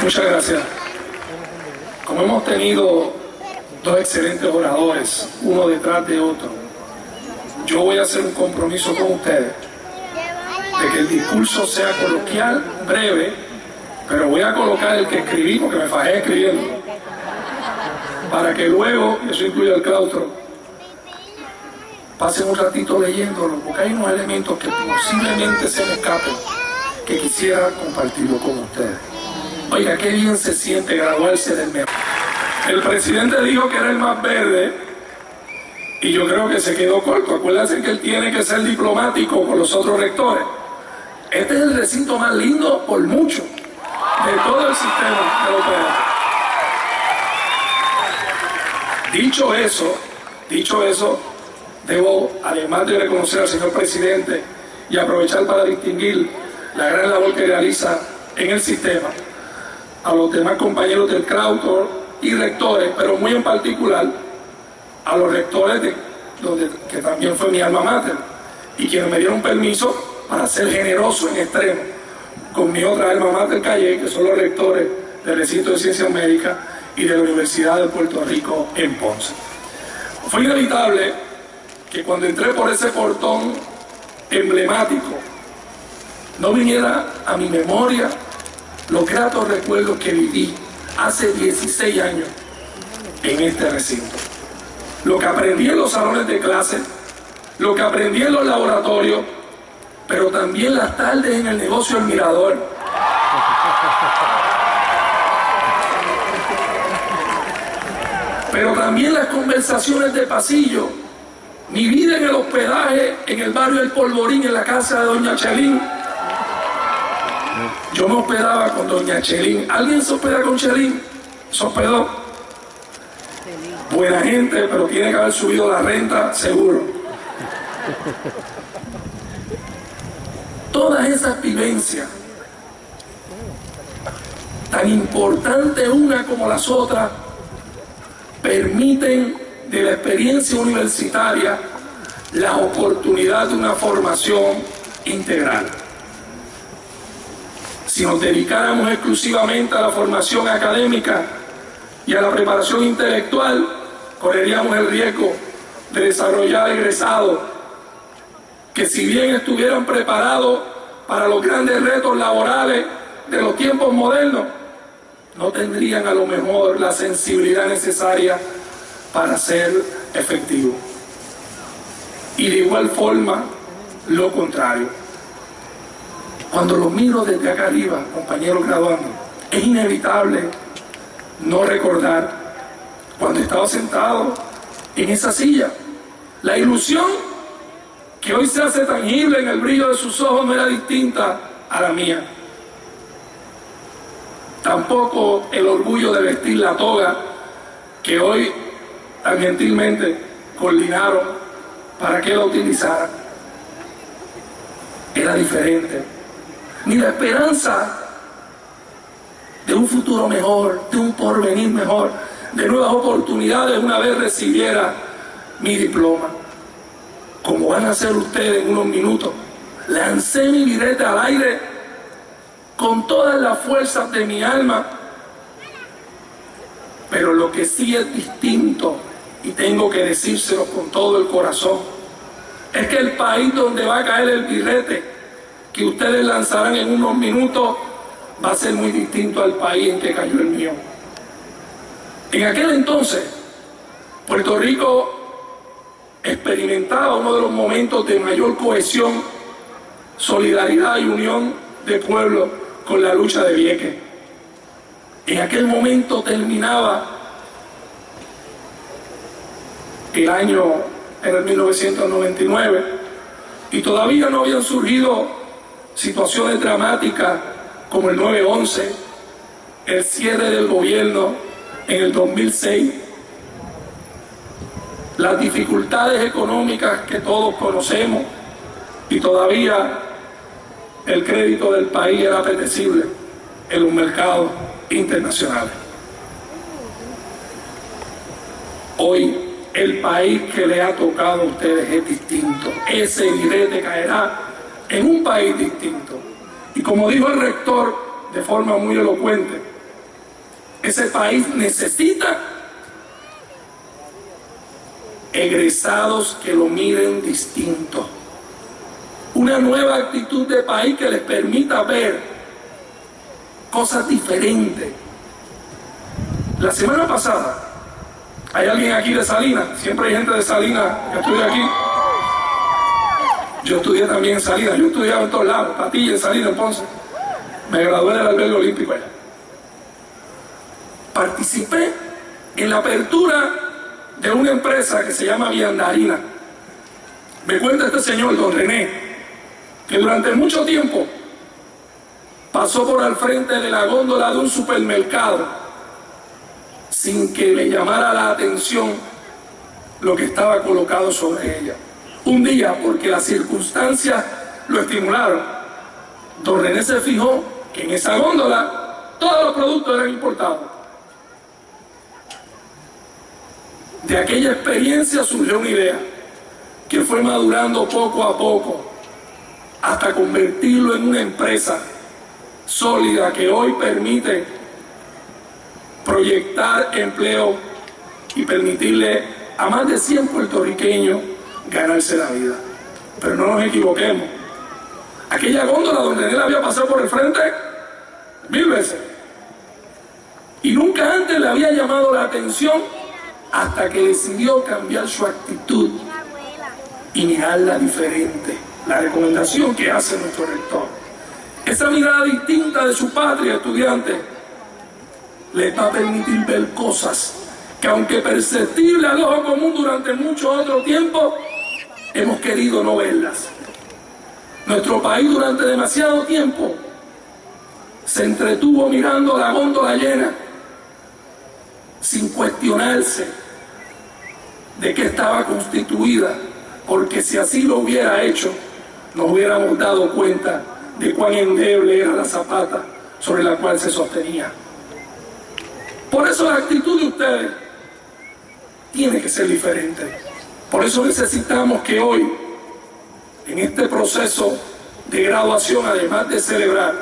Muchas gracias. Como hemos tenido dos excelentes oradores, uno detrás de otro, yo voy a hacer un compromiso con ustedes de que el discurso sea coloquial, breve, pero voy a colocar el que escribí porque me fajé escribiendo, para que luego, y eso incluye el claustro, pasen un ratito leyéndolo, porque hay unos elementos que posiblemente se me escapen, que quisiera compartirlo con ustedes. Oiga, qué bien se siente graduarse del mejor. El presidente dijo que era el más verde y yo creo que se quedó corto. Acuérdense que él tiene que ser diplomático con los otros rectores. Este es el recinto más lindo por mucho de todo el sistema de la operación. Dicho eso, debo, además de reconocer al señor presidente y aprovechar para distinguir la gran labor que realiza en el sistema, a los demás compañeros del claustro y rectores, pero muy en particular a los rectores que también fue mi alma mater y quienes me dieron permiso para ser generoso en extremo con mi otra alma mater Calle, que son los rectores del recinto de ciencias médicas y de la Universidad de Puerto Rico en Ponce. Fue inevitable que cuando entré por ese portón emblemático no viniera a mi memoria los gratos recuerdos que viví hace 16 años en este recinto. Lo que aprendí en los salones de clase, lo que aprendí en los laboratorios, pero también las tardes en el negocio del Mirador. Pero también las conversaciones de pasillo, mi vida en el hospedaje en el barrio El Polvorín, en la casa de doña Chelín. Yo me hospedaba con doña Chelín. ¿Alguien se hospeda con Chelín? ¿Se hospedó? Buena gente, pero tiene que haber subido la renta, seguro. Todas esas vivencias, tan importantes una como las otras, permiten de la experiencia universitaria la oportunidad de una formación integral. Si nos dedicáramos exclusivamente a la formación académica y a la preparación intelectual, correríamos el riesgo de desarrollar egresados que, si bien estuvieran preparados para los grandes retos laborales de los tiempos modernos, no tendrían a lo mejor la sensibilidad necesaria para ser efectivos. Y de igual forma, lo contrario. Cuando lo miro desde acá arriba, compañeros graduandos, es inevitable no recordar cuando estaba sentado en esa silla. La ilusión que hoy se hace tangible en el brillo de sus ojos no era distinta a la mía. Tampoco el orgullo de vestir la toga que hoy tan gentilmente coordinaron para que la utilizara era diferente. Ni la esperanza de un futuro mejor, de un porvenir mejor, de nuevas oportunidades una vez recibiera mi diploma. Como van a hacer ustedes en unos minutos, lancé mi birrete al aire con todas las fuerzas de mi alma, pero lo que sí es distinto, y tengo que decírselo con todo el corazón, es que el país donde va a caer el birrete que ustedes lanzarán en unos minutos va a ser muy distinto al país en que cayó el mío. En aquel entonces, Puerto Rico experimentaba uno de los momentos de mayor cohesión, solidaridad y unión de pueblo con la lucha de Vieques. En aquel momento terminaba el año, era el 1999, y todavía no habían surgido situaciones dramáticas como el 9/11, el cierre del gobierno en el 2006, las dificultades económicas que todos conocemos, y todavía el crédito del país era apetecible en los mercados internacionales. Hoy el país que le ha tocado a ustedes es distinto. Ese birrete caerá en un país distinto. Y como dijo el rector de forma muy elocuente, Ese país necesita egresados que lo miren distinto. Una nueva actitud de país que les permita ver cosas diferentes. La semana pasada, ¿hay alguien aquí de Salinas? Siempre hay gente de Salinas que estudia aquí. Yo estudié también en Salinas, yo estudiaba en todos lados, Patilla, en Salinas, en Ponce. Me gradué del albergue olímpico allá. Participé en la apertura de una empresa que se llama Viandarina. Me cuenta este señor, don René, que durante mucho tiempo pasó por al frente de la góndola de un supermercado sin que le llamara la atención lo que estaba colocado sobre ella. Un día, porque las circunstancias lo estimularon, don René se fijó que en esa góndola todos los productos eran importados. De aquella experiencia surgió una idea que fue madurando poco a poco hasta convertirlo en una empresa sólida que hoy permite proyectar empleo y permitirle a más de 100 puertorriqueños ganarse la vida. Pero no nos equivoquemos. Aquella góndola donde él había pasado por el frente 1000 veces. Y nunca antes le había llamado la atención hasta que decidió cambiar su actitud y mirarla diferente. La recomendación que hace nuestro rector. Esa mirada distinta de su patria, estudiante, les va a permitir ver cosas que, aunque perceptibles al ojo común durante mucho otro tiempo, hemos querido no verlas. Nuestro país durante demasiado tiempo se entretuvo mirando la góndola llena sin cuestionarse de qué estaba constituida, porque si así lo hubiera hecho, nos hubiéramos dado cuenta de cuán endeble era la zapata sobre la cual se sostenía. Por eso la actitud de ustedes tiene que ser diferente. Por eso necesitamos que hoy, en este proceso de graduación, además de celebrar,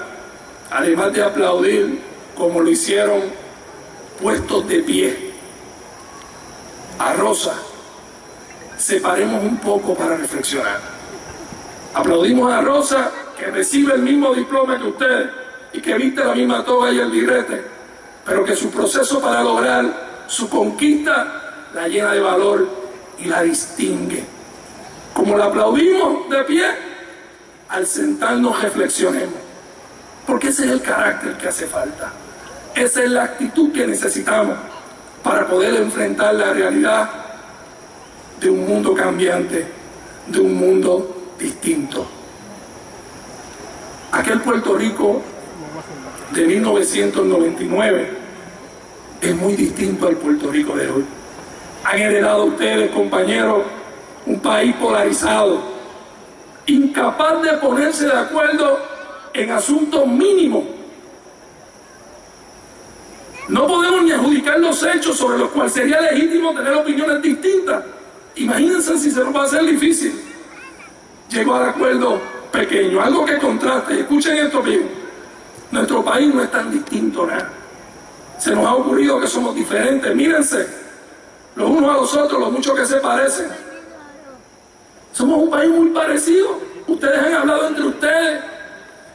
además de aplaudir como lo hicieron puestos de pie a Rosa, separemos un poco para reflexionar. Aplaudimos a Rosa, que recibe el mismo diploma que ustedes y que viste la misma toga y el birrete, pero que su proceso para lograr su conquista la llena de valor y la distingue. Como la aplaudimos de pie, al sentarnos reflexionemos, porque ese es el carácter que hace falta. Esa es la actitud que necesitamos para poder enfrentar la realidad de un mundo cambiante, de un mundo distinto. Aquel Puerto Rico de 1999 es muy distinto al Puerto Rico de hoy. Han heredado ustedes, compañeros, un país polarizado, incapaz de ponerse de acuerdo en asuntos mínimos. No podemos ni adjudicar los hechos sobre los cuales sería legítimo tener opiniones distintas. Imagínense si se nos va a hacer difícil. Llegó al acuerdo pequeño, algo que contraste. Escuchen esto bien. Nuestro país no es tan distinto, nada. Se nos ha ocurrido que somos diferentes. Mírense, los unos a los otros, lo mucho que se parecen. Somos un país muy parecido. Ustedes han hablado entre ustedes.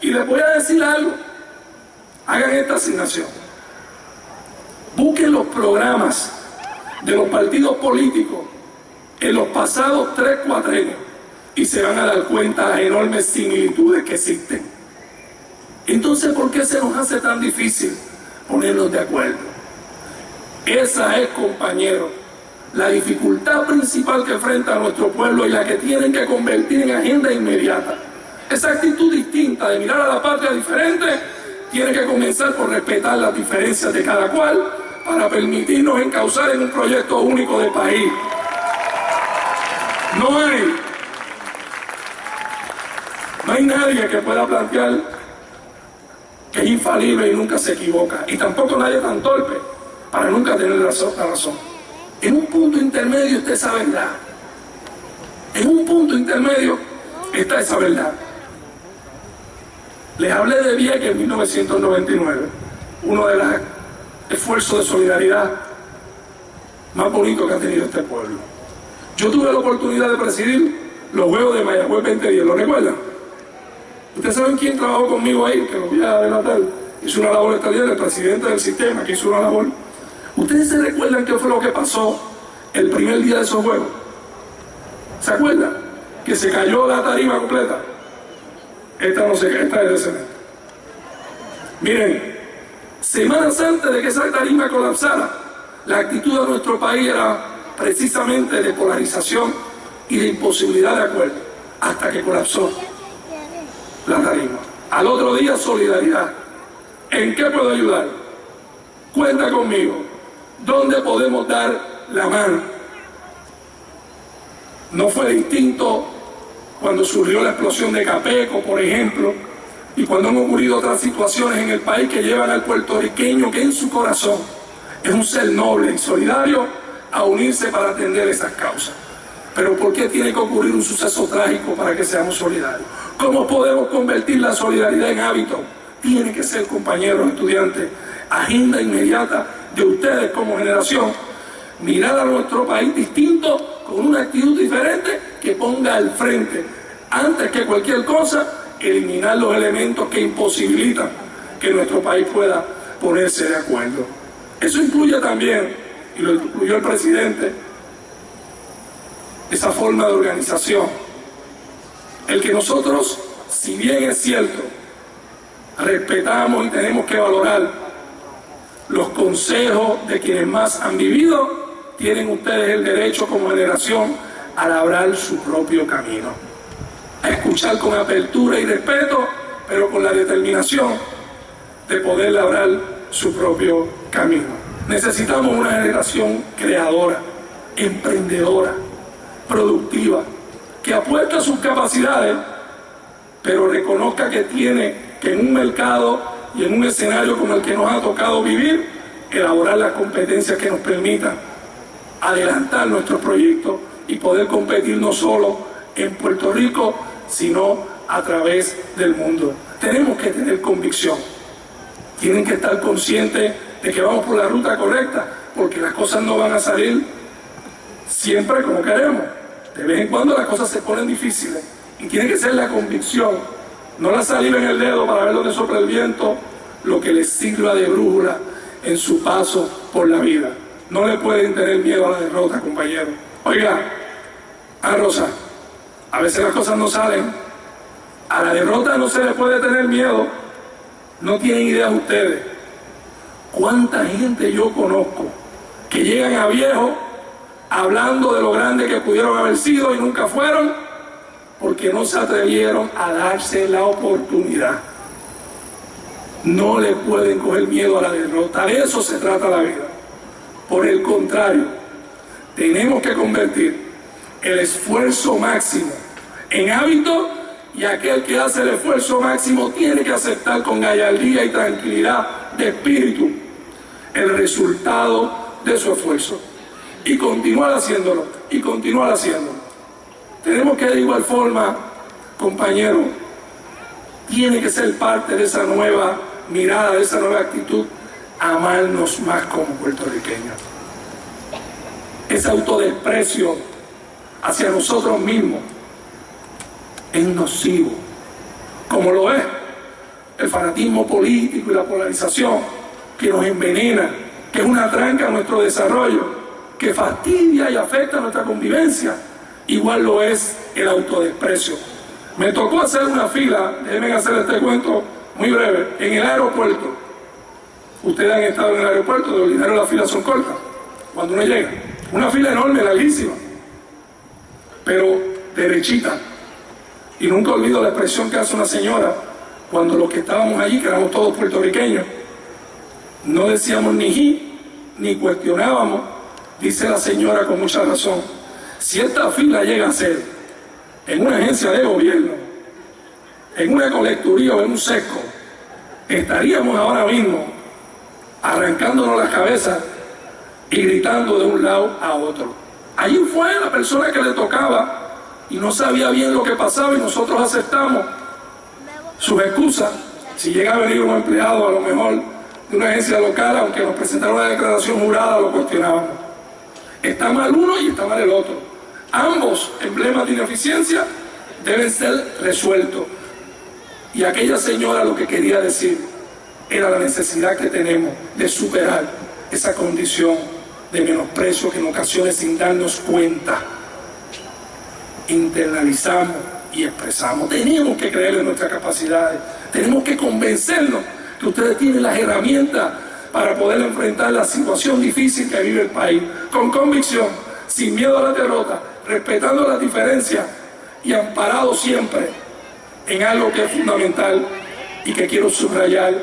Y les voy a decir algo. Hagan esta asignación. Busquen los programas de los partidos políticos en los pasados 3 cuatrenios y se van a dar cuenta de las enormes similitudes que existen. Entonces, ¿por qué se nos hace tan difícil ponernos de acuerdo? Esa es, compañeros, la dificultad principal que enfrenta nuestro pueblo y la que tienen que convertir en agenda inmediata. Esa actitud distinta de mirar a la patria diferente tiene que comenzar por respetar las diferencias de cada cual para permitirnos encauzar en un proyecto único de país. No hay nadie que pueda plantear que es infalible y nunca se equivoca, y tampoco nadie tan torpe para nunca tener la razón. En un punto intermedio está esa verdad. En un punto intermedio está esa verdad. Les hablé de Vieques en 1999, uno de los esfuerzo de solidaridad más bonito que ha tenido este pueblo. Yo tuve la oportunidad de presidir los Juegos de Mayagüez 2010, ¿lo recuerdan? ¿Ustedes saben quién trabajó conmigo ahí? Que lo voy a delatar. Hizo una labor extraordinaria, el presidente del sistema, que hizo una labor. ¿Ustedes se recuerdan qué fue lo que pasó el primer día de esos Juegos? ¿Se acuerdan? Que se cayó la tarima completa. Esta no se cae, esta es de cemento. Miren, semanas antes de que esa tarima colapsara, la actitud de nuestro país era precisamente de polarización y de imposibilidad de acuerdo, hasta que colapsó la tarima. Al otro día, solidaridad. ¿En qué puedo ayudar? Cuenta conmigo. ¿Dónde podemos dar la mano? No fue distinto cuando surgió la explosión de Capeco, por ejemplo, y cuando han ocurrido otras situaciones en el país que llevan al puertorriqueño, que en su corazón es un ser noble y solidario, a unirse para atender esas causas. Pero ¿por qué tiene que ocurrir un suceso trágico para que seamos solidarios? ¿Cómo podemos convertir la solidaridad en hábito? Tiene que ser, compañeros estudiantes, agenda inmediata de ustedes como generación, mirar a nuestro país distinto, con una actitud diferente, que ponga al frente, antes que cualquier cosa, eliminar los elementos que imposibilitan que nuestro país pueda ponerse de acuerdo. Eso incluye también, y lo incluyó el presidente, esa forma de organización. El que nosotros, si bien es cierto, respetamos y tenemos que valorar los consejos de quienes más han vivido, tienen ustedes el derecho como generación a labrar su propio camino, a escuchar con apertura y respeto, pero con la determinación de poder labrar su propio camino. Necesitamos una generación creadora, emprendedora, productiva, que apueste a sus capacidades, pero reconozca que tiene que en un mercado y en un escenario como el que nos ha tocado vivir, elaborar las competencias que nos permitan adelantar nuestros proyectos y poder competir no solo en Puerto Rico, sino a través del mundo. Tenemos que tener convicción. Tienen que estar conscientes de que vamos por la ruta correcta, porque las cosas no van a salir siempre como queremos. De vez en cuando las cosas se ponen difíciles y tiene que ser la convicción, no la saliva en el dedo para ver dónde sopla el viento, lo que les sirva de brújula en su paso por la vida. No le pueden tener miedo a la derrota, compañeros. Oiga, a Rosa, a veces las cosas no salen. A la derrota no se le puede tener miedo. No tienen idea ustedes cuánta gente yo conozco que llegan a viejo hablando de lo grande que pudieron haber sido y nunca fueron, porque no se atrevieron a darse la oportunidad. No le pueden coger miedo a la derrota. De eso se trata la vida. Por el contrario, tenemos que convertir el esfuerzo máximo en hábito, y aquel que hace el esfuerzo máximo tiene que aceptar con gallardía y tranquilidad de espíritu el resultado de su esfuerzo y continuar haciéndolo, y continuar haciéndolo. Tenemos que, de igual forma, compañeros, tiene que ser parte de esa nueva mirada, de esa nueva actitud, amarnos más como puertorriqueños. Ese autodesprecio hacia nosotros mismos es nocivo, como lo es el fanatismo político y la polarización, que nos envenena, que es una tranca a nuestro desarrollo, que fastidia y afecta nuestra convivencia. Igual lo es el autodesprecio. Me tocó hacer una fila, déjenme hacer este cuento muy breve, en el aeropuerto. Ustedes han estado en el aeropuerto, de ordinario las filas son cortas, cuando uno llega. Una fila enorme, larguísima, pero derechita. Y nunca olvido la expresión que hace una señora cuando los que estábamos allí, que éramos todos puertorriqueños, no decíamos ni ji, ni cuestionábamos. Dice la señora con mucha razón: si esta fila llega a ser en una agencia de gobierno, en una colecturía o en un sesco, estaríamos ahora mismo arrancándonos las cabezas y gritando de un lado a otro. Allí fue la persona que le tocaba y no sabía bien lo que pasaba, y nosotros aceptamos sus excusas. Si llega a venir un empleado a lo mejor de una agencia local, aunque nos presentaron una declaración jurada, lo cuestionábamos. Está mal uno y está mal el otro. Ambos emblemas de ineficiencia deben ser resueltos. Y aquella señora lo que quería decir era la necesidad que tenemos de superar esa condición de menosprecio que en ocasiones, sin darnos cuenta, internalizamos y expresamos. Tenemos que creer en nuestras capacidades, tenemos que convencernos que ustedes tienen las herramientas para poder enfrentar la situación difícil que vive el país, con convicción, sin miedo a la derrota, respetando las diferencias y amparado siempre en algo que es fundamental y que quiero subrayar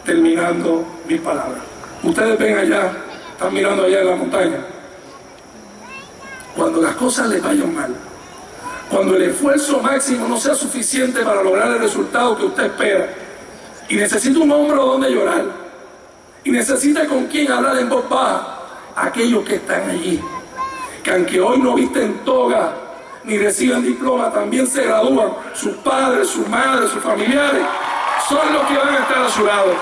terminando mis palabras. Ustedes ven allá, están mirando allá en la montaña, cuando las cosas les vayan mal, cuando el esfuerzo máximo no sea suficiente para lograr el resultado que usted espera, y necesita un hombro donde llorar, y necesita con quien hablar en voz baja, aquellos que están allí, que aunque hoy no visten toga ni reciben diploma, también se gradúan, sus padres, sus madres, sus familiares, son los que van a estar a su lado.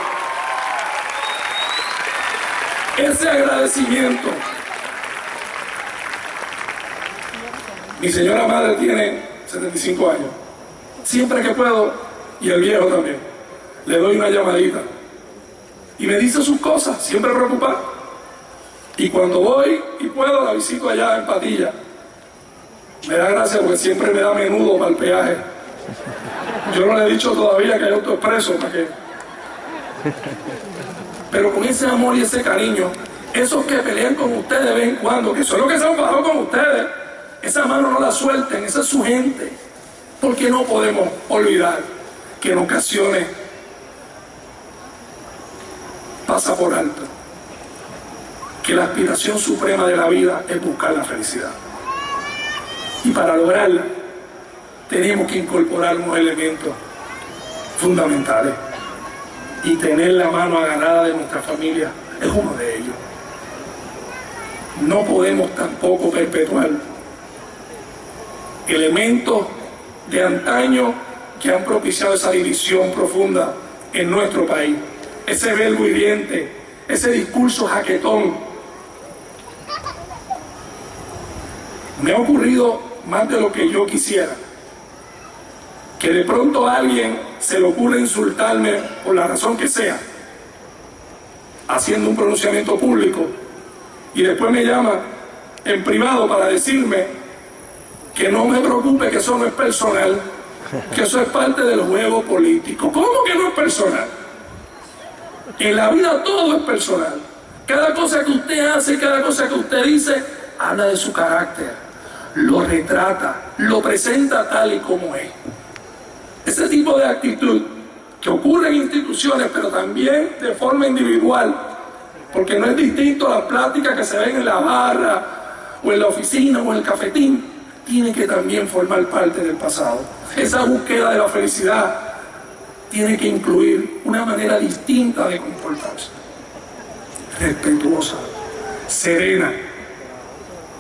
Ese agradecimiento. Mi señora madre tiene 75 años. Siempre que puedo, y el viejo también, le doy una llamadita. Y me dice sus cosas, siempre preocupada. Y cuando voy y puedo, la visito allá en Patilla. Me da gracia porque siempre me da menudo para el peaje. Yo no le he dicho todavía que hay autoexpreso para que... Pero con ese amor y ese cariño, esos que pelean con ustedes de vez en cuando, que son los que se han bajado con ustedes, esa mano no la suelten, esa es su gente. Porque no podemos olvidar que en ocasiones pasa por alto que la aspiración suprema de la vida es buscar la felicidad. Y para lograrla, tenemos que incorporar unos elementos fundamentales. Y tener la mano agarrada de nuestra familia es uno de ellos. No podemos tampoco perpetuar elementos de antaño que han propiciado esa división profunda en nuestro país. Ese verbo hiriente, ese discurso jaquetón. Me ha ocurrido más de lo que yo quisiera, que de pronto a alguien se le ocurre insultarme por la razón que sea, haciendo un pronunciamiento público, y después me llama en privado para decirme que no me preocupe, que eso no es personal, que eso es parte del juego político. ¿Cómo que no es personal? En la vida todo es personal. Cada cosa que usted hace, cada cosa que usted dice, habla de su carácter, lo retrata, lo presenta tal y como es. Ese tipo de actitud que ocurre en instituciones, pero también de forma individual, porque no es distinto a las pláticas que se ven en la barra, o en la oficina, o en el cafetín, tiene que también formar parte del pasado. Esa búsqueda de la felicidad tiene que incluir una manera distinta de comportarse, respetuosa, serena,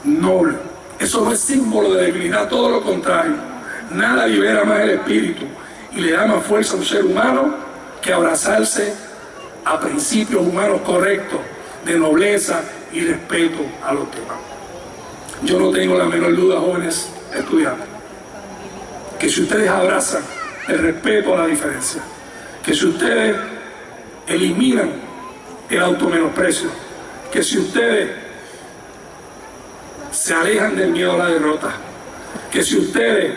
noble. Eso no es símbolo de debilidad, todo lo contrario. Nada libera más el espíritu y le da más fuerza a un ser humano que abrazarse a principios humanos correctos de nobleza y respeto a los demás. Yo no tengo la menor duda, jóvenes estudiantes, que si ustedes abrazan el respeto a la diferencia, que si ustedes eliminan el automenosprecio, que si ustedes se alejan del miedo a la derrota, que si ustedes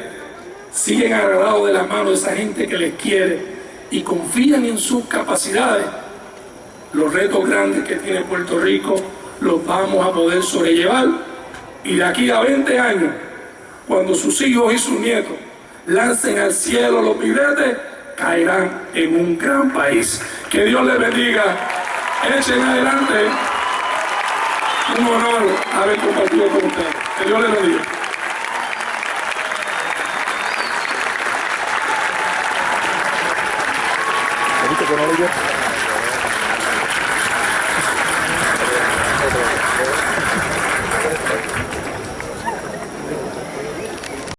siguen agarrados de la mano de esa gente que les quiere y confían en sus capacidades, los retos grandes que tiene Puerto Rico los vamos a poder sobrellevar, y de aquí a 20 años, cuando sus hijos y sus nietos lancen al cielo los billetes, caerán en un gran país. Que Dios les bendiga. Echen adelante. Un honor haber compartido con ustedes. Que Dios les bendiga. ¿Viste que no lo